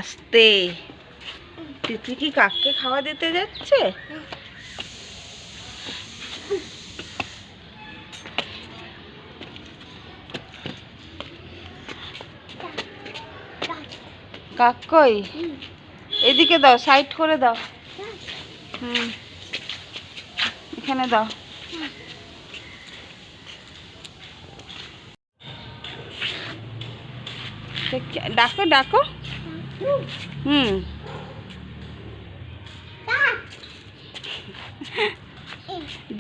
আস্তে। তিতলি কি কাককে খাওয়া দিতে যাচ্ছে? কাক কই? এদিকে দাও, সাইড করে দাও। এখানে দাও। ডাকো ডাকো।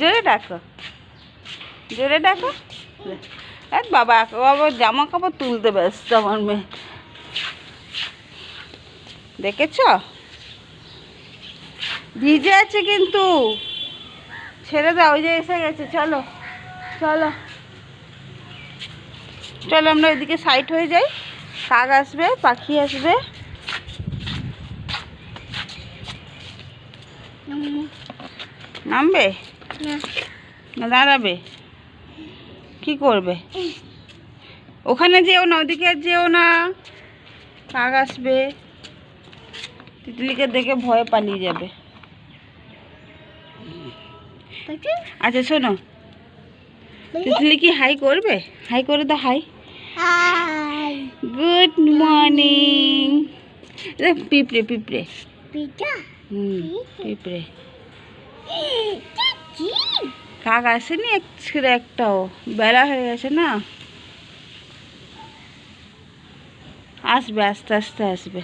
জোরে ডাকো, জোরে ডাকো। বাবা বাবা জামা কাপড় তুলতে ব্যস্ত আমার মেয়ে, দেখেছ? ভিজে আছে কিন্তু, ছেড়ে দাও। ওই যে এসে গেছে, চলো চলো চলো, আমরা ওইদিকে সাইড হয়ে যাই। কাক আসবে, পাখি আসবে। নামবে না দাঁড়াবে? কি করবে? ওখানে যেও না, ওদিকে যেও না, কাক আসবে। তিতলিকে দেখে ভয়ে পালিয়ে যাবে। আচ্ছা শোনো, তিতলি কি হাই করবে? হাই করে দাও, হাই। Good morning. পিঁপড়ে পিঁপড়ে, পিঁপড়ে। কাক আসেনি একটাও, বেলা হয়ে গেছে না। আসবে, আস্তে আস্তে আসবে।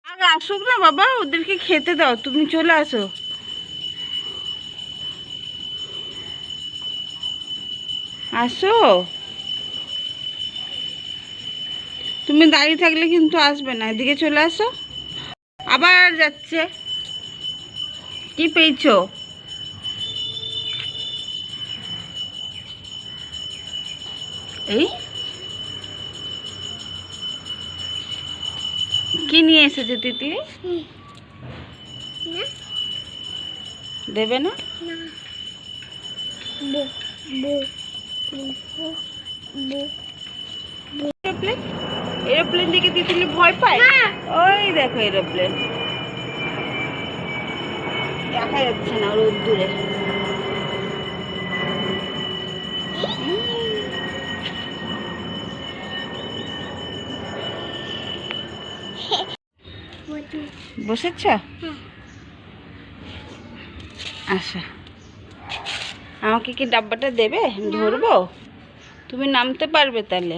কাক আসুক না বাবা, ওদেরকে খেতে দাও, তুমি চলে আসো। আসো, তুমি দাঁড়িয়ে থাকলে কিন্তু আসবে না। এদিকে চলে আসো। আবার যাচ্ছে। কি পেয়েছো? এই কি নিয়ে এসেছে তিতলি? দেবে না? এরোপ্লেন, এরোপ্লেন দেখে তিতলি ভয় পায়। ওই দেখো এরোপ্লেন, দেখা যাচ্ছে না রোদ্দুরে। বসেছ? আচ্ছা, আমাকে কি ডাব্বাটা দেবে? ধরবো? তুমি নামতে পারবে তাহলে?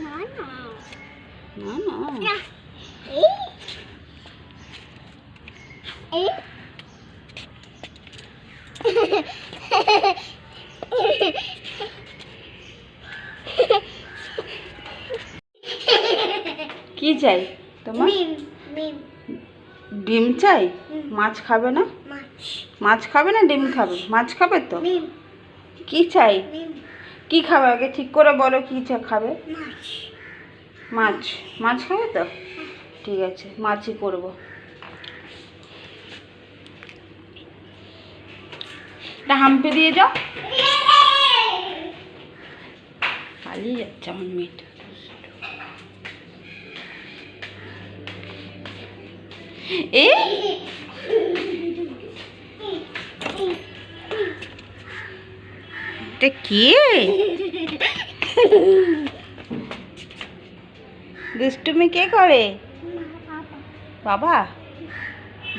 না না, কি চাই তোমার? ডিম চাই? মাছ খাবে না? মাছ খাবে না ডিম খাবে? মাছ খাবে তো। কি চাই? কি খাবে আগে ঠিক করে বলো, কি খাবে? মাছ। মাছ খাবে তো? ঠিক আছে, মাছই করবো। এটা হাম্পে দিয়ে যাও। পালিয়ে যাচ্ছে আমার মেয়েটা। এটা কে? দুষ্টুমি কে করে? বাবা?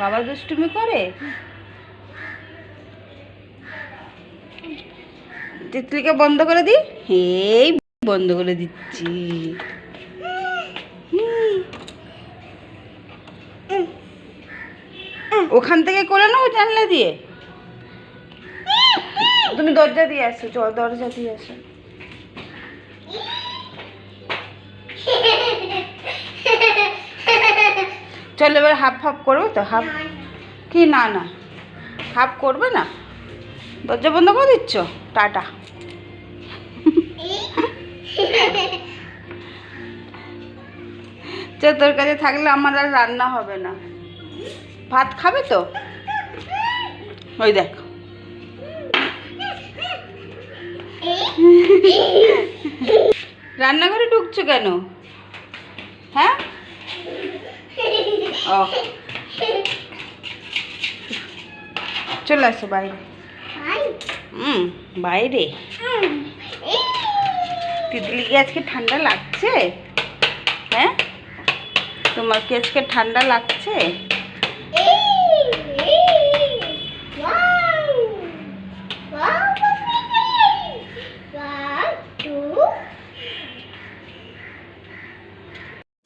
বাবা দুষ্টুমি করে? তিতলিকে বন্ধ করে দি। এই বন্ধ করে দিচ্ছি। ওখান থেকে করে নাও, জানলা দিয়ে। তুমি দরজা দিয়ে আসো, চল দরজা দিয়ে আসো। চল এবার হাফ হাফ করবো তো। হাফ কি? না না, হাফ করবে না। দরজা বন্ধ করে দিচ্ছ? টাটা। চল, তোর কাছে থাকলে আমার আর রান্না হবে না। ভাত খাবে তো? ওই দেখ, রান্নাঘরে ঢুকছো কেন? হ্যাঁ ও চলে আসো বাইরে। বাইরে তিতলি কি আজকে ঠান্ডা লাগছে? হ্যাঁ তোমার কি আজকে ঠান্ডা লাগছে?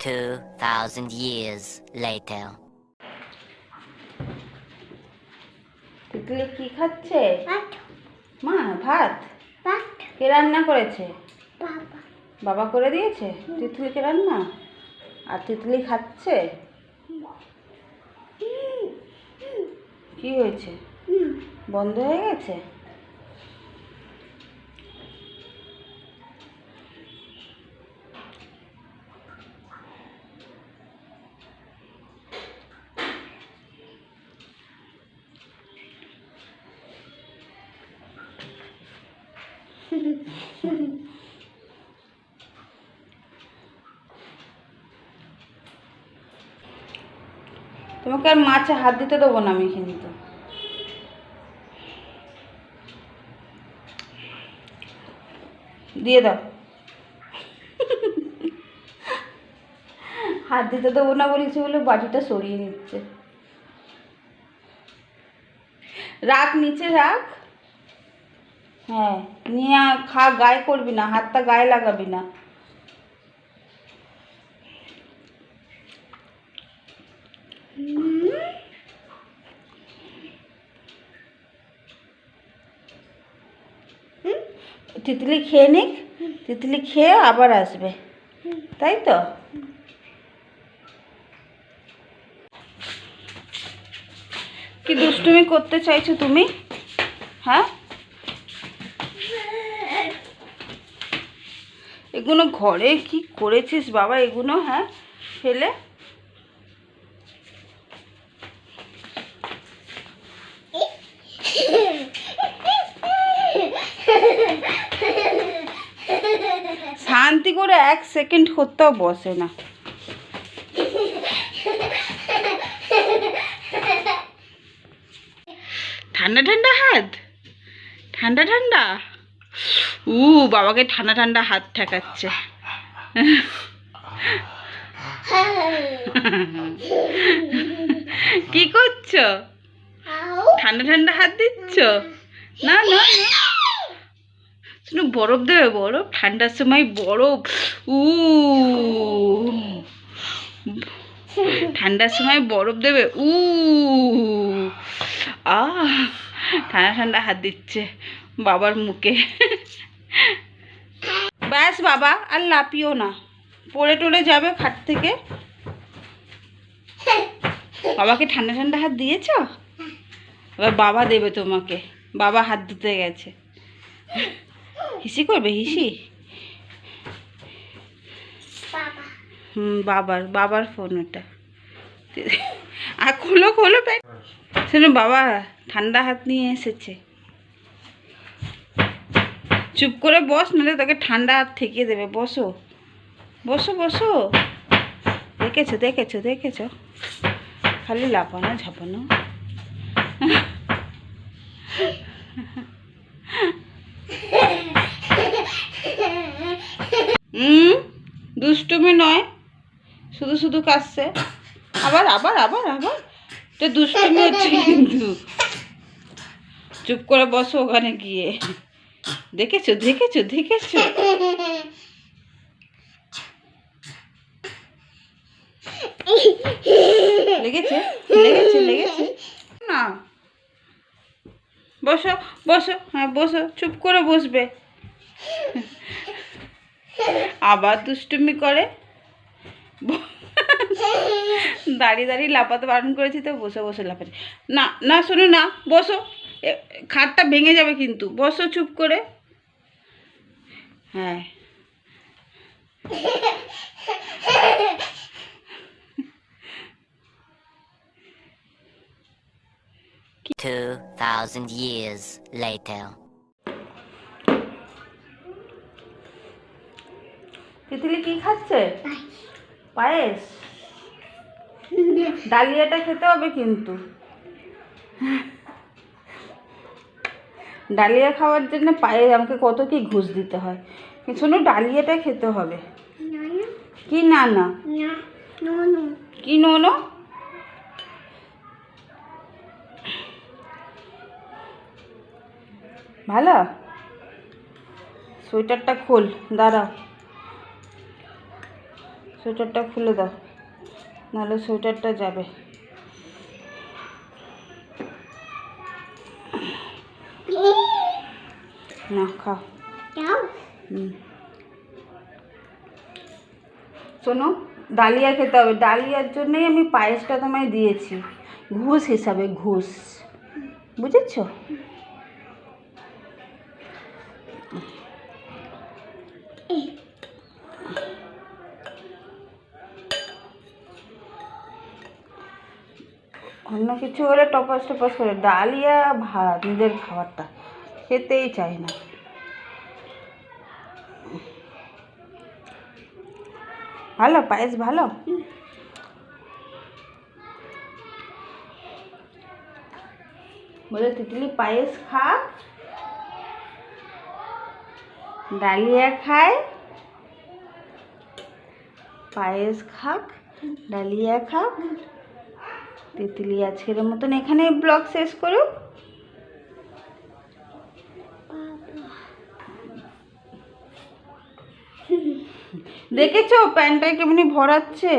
2,000 years later. তিতলি কি খাচ্ছে? মা ভাত। কে রান্না করেছে? বাবা করে দিয়েছে তিতলিকে রান্না, আর তিতলি খাচ্ছে। কি হয়েছে? বন্ধ হয়ে গেছে? তোমাকে আর মাছে হাত দিতে দেবো না আমি, কিন্তু দিয়ে দাও। হাত দিতে দেবো না বলেছি বলে বাটিটা সরিয়ে নিচ্ছে। রাখ নিচে রাখ। হ্যাঁ নিয়ে খা, গায়ে করবি না, হাতটা গায়ে লাগাবি না। তিতলি খেয়ে নিক, তিতলি খেয়ে আবার আসবে, তাই তো? কি দুষ্টুমি করতে চাইছো তুমি? হ্যাঁ এগুলো ঘরে কি করেছিস বাবা এগুলো? হ্যাঁ ফেলে শান্তি করে 1 সেকেন্ড করতেও বসে না। ঠান্ডা ঠান্ডা হাত, ঠান্ডা ঠান্ডা। বাবাকে ঠান্ডা ঠান্ডা হাত ঠেকাচ্ছে। কি করছো? ঠান্ডা ঠান্ডা হাত দিচ্ছ? না না শুনো, বরফ দেবে, বরফ ঠান্ডার সময় বরফ। ঠান্ডার সময় বরফ দেবে। ঠান্ডা ঠান্ডা হাত দিচ্ছে বাবার মুখে। ব্যাস বাবা আর লাপিও না, পড়ে টড়ে যাবে খাট থেকে। বাবাকে ঠান্ডা ঠান্ডা হাত দিয়েছ? এবার বাবা দেবে তোমাকে, বাবা হাত ধুতে গেছে। হিসি করবে, হিসি। বাবার ফোন ওটা। আর খোলো খোলো প্যাক। শোনো বাবা ঠান্ডা হাত নিয়ে এসেছে। চুপ করে বস, নাহলে তোকে ঠান্ডা হাত ঠেকিয়ে দেবে। বসো বসো বসো। দেখেছো দেখেছো দেখেছো, খালি লাফানো ঝাপানো। দুষ্টুমি নয়, শুধু শুধু কাশছে। আবার আবার আবার আবার তো দুষ্টুমি হচ্ছে কিন্তু। চুপ করে বসো ওখানে গিয়ে। দেখেছো দেখেছো দেখেছো। লেগেছে লেগেছে লেগেছে না। বসো বসো, হ্যাঁ বসো, চুপ করে বসবে। আবার দুষ্টুমি করে। দাঁড়িয়ে দাঁড়িয়ে লাফাতে বারণ করেছি তো বসে বসে লাফাচ্ছি। না না শোনো না, বসো, খাটটা ভেঙে যাবে কিন্তু। বসো চুপ করে। হ্যাঁ 2,000 years later. তিতলি কি খাচ্ছে? পায়েস, ডালিয়াটা খেতে হবে কিন্তু। ডালিয়া খাওয়ার জন্য পায়েস আমাকে কত কি ঘুষ দিতে হয়। শোনো, ডালিয়াটা খেতে হবে। কি না না? কি নোনো? ভালো। সোয়েটারটা খোল, দাঁড়াও, সোয়েটারটা খুলে দাও, নাহলে সোয়েটারটা যাবে। না, খাও। শোনো, ডালিয়া খেতে হবে। ডালিয়ার জন্যই আমি পায়েসটা তোমায় দিয়েছি, ঘুষ হিসাবে, ঘুষ, বুঝেছ? অন্য কিছু হলে টপাস টপাস করে, ডালিয়া ভাত নিজের খাবারটা খেতেই চাই না। ভালো পায়েস, ভালো। বলে তিতলি পায়েস খা, ডালিয়া খায়, পায়েস খাক, ডালিয়া খাক। তিতলি আজকের মতন এখানে ব্লগ শেষ করুক। দেখেছো প্যান্টটা কেমনি ভরাচ্ছে?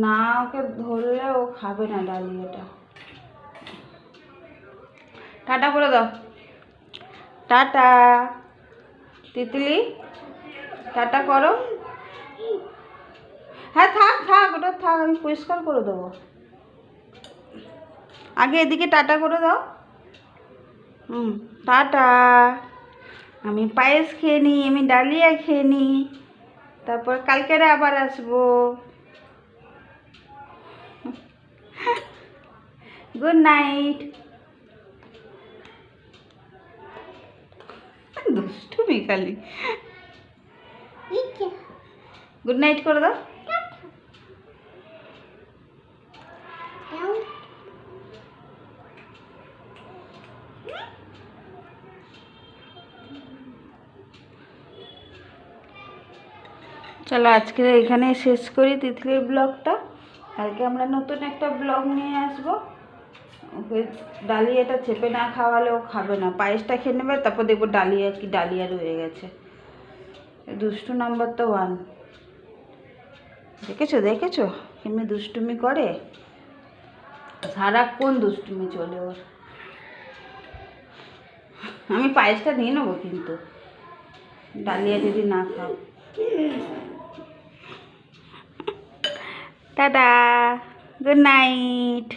না, ওকে ধরলে ও খাবে না ডালিয়াটা। টাটা করে দাও, টাটা। তিতলি টাটা করো। হ্যাঁ থাক থাক, ওটা থাক, আমি পরিষ্কার করে দেবো। আগে এদিকে টাটা করে দাও। টাটা। আমি পায়েস খেয়ে নিই, আমি ডালিয়া খেয়ে নিই, তারপর কালকেরে আবার আসবো। Good night. দুষ্টুমি খালি। গুড নাইট করে দাও। চলো আজকে এখানে শেষ করি তিতলির ব্লগটা। কালকে আমরা নতুন একটা ব্লগ নিয়ে আসবো। ওকে ডালিয়াটা চেপে না খাওয়ালে ও খাবে না, পায়েসটা খেয়ে নেবে, তারপর দেখবো ডালিয়া কি ডালিয়া রয়ে গেছে। দুষ্টু নাম্বার তো 1। দেখেছো দেখেছো এমনি দুষ্টুমি করে, সারাক্ষণ দুষ্টুমি চলে ওর। আমি পায়েসটা নিয়ে নেবো কিন্তু, ডালিয়া যদি না খাও। Tata, good night.